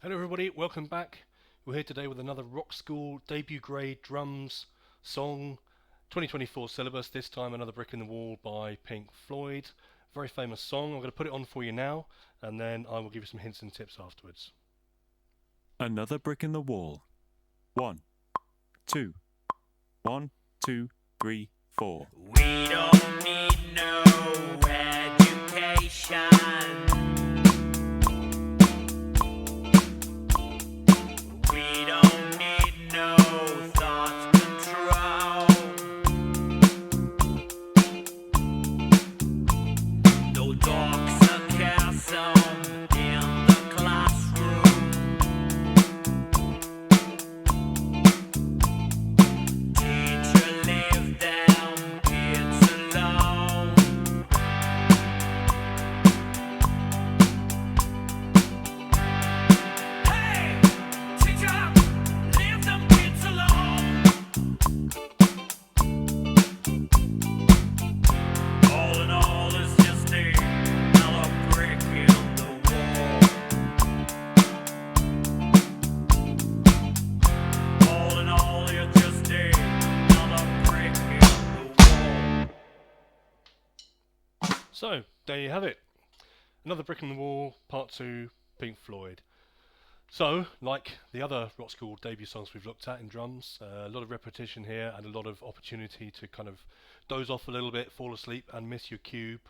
Hello everybody, welcome back. We're here today with another Rockschool Debut Grade Drums song, 2024 Syllabus, this time Another Brick in the Wall by Pink Floyd. Very famous song. I'm going to put it on for you now, and then I will give you some hints and tips afterwards. Another brick in the wall. 1, 2, 1, 2, 3, 4. We don't need no education. We don't need no thought control. No dark sarcasm in the classroom. Teacher, leave them kids alone. Hey, teacher, leave them kids alone. All in all, it's just another brick in the wall. All in all, you're just another brick in the wall. So, there you have it. Another Brick in the Wall, Part 2, Pink Floyd. So, like the other Rockschool debut songs we've looked at in drums, a lot of repetition here and a lot of opportunity to kind of doze off a little bit, fall asleep and miss your cue,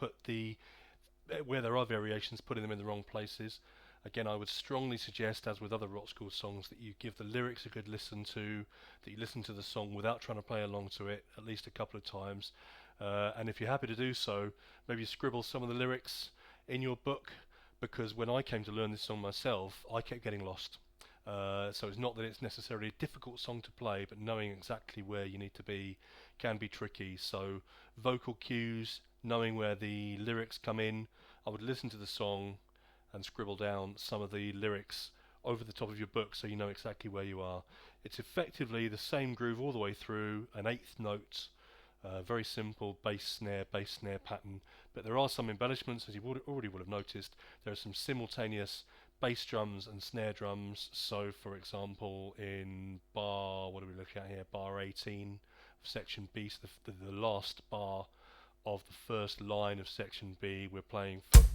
where there are variations, putting them in the wrong places. Again, I would strongly suggest, as with other Rockschool songs, that you give the lyrics a good listen to, that you listen to the song without trying to play along to it at least a couple of times. And if you're happy to do so, maybe scribble some of the lyrics in your book, because when I came to learn this song myself, I kept getting lost. So it's not that it's necessarily a difficult song to play, but knowing exactly where you need to be can be tricky. So vocal cues, knowing where the lyrics come in, I would listen to the song and scribble down some of the lyrics over the top of your book so you know exactly where you are. It's effectively the same groove all the way through, an eighth note, very simple bass snare pattern, but there are some embellishments, as you already would have noticed. There are some simultaneous bass drums and snare drums. So for example, in bar, what are we looking at here, bar 18 of section B, so the last bar of the first line of section B, we're playing foot.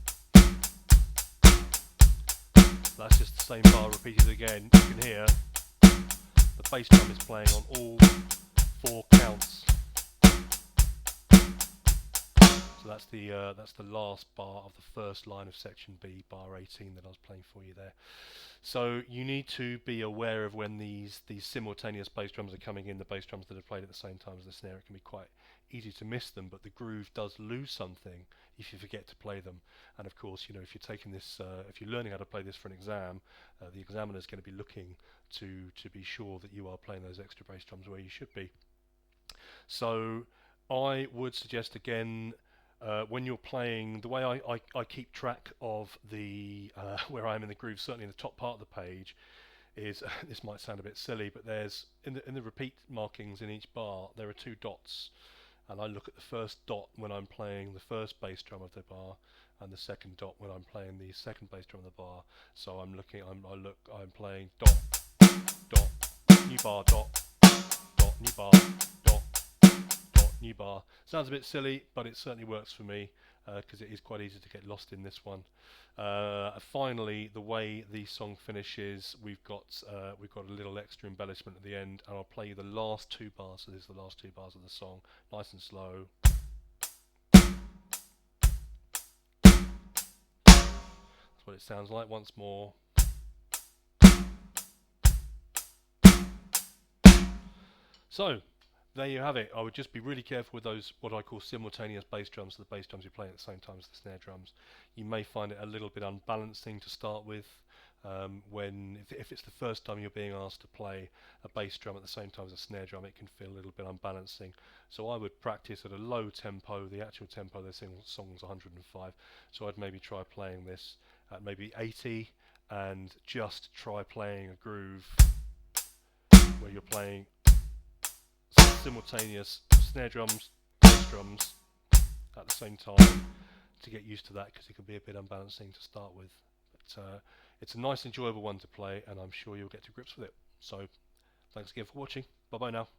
That's just the same bar repeated again. You can hear the bass drum is playing on all four counts. So that's the last bar of the first line of section B, bar 18 that I was playing for you there. So you need to be aware of when these simultaneous bass drums are coming in, the bass drums that are played at the same time as the snare. It can be quite easy to miss them, but the groove does lose something if you forget to play them. And of course, you know, if you're taking this, if you're learning how to play this for an exam, the examiner is going to be looking to be sure that you are playing those extra bass drums where you should be. So I would suggest again, when you're playing, the way I keep track of the where I am in the groove, certainly in the top part of the page, is this might sound a bit silly, but there's in the repeat markings in each bar there are two dots, and I look at the first dot when I'm playing the first bass drum of the bar, and the second dot when I'm playing the second bass drum of the bar. So I'm playing dot dot new bar dot dot new bar dot new bar. Sounds a bit silly, but it certainly works for me because it is quite easy to get lost in this one. Finally, the way the song finishes, we've got a little extra embellishment at the end, and I'll play you the last two bars. So this is the last two bars of the song, nice and slow. That's what it sounds like once more. So there you have it. I would just be really careful with those, what I call simultaneous bass drums, the bass drums you're playing at the same time as the snare drums. You may find it a little bit unbalancing to start with. If it's the first time you're being asked to play a bass drum at the same time as a snare drum, it can feel a little bit unbalancing. So I would practice at a low tempo. The actual tempo of the song's 105. So I'd maybe try playing this at maybe 80, and just try playing a groove where you're playing simultaneous snare drums, bass drums at the same time, to get used to that, because it can be a bit unbalancing to start with. But It's a nice, enjoyable one to play, and I'm sure you'll get to grips with it. So, thanks again for watching. Bye bye now.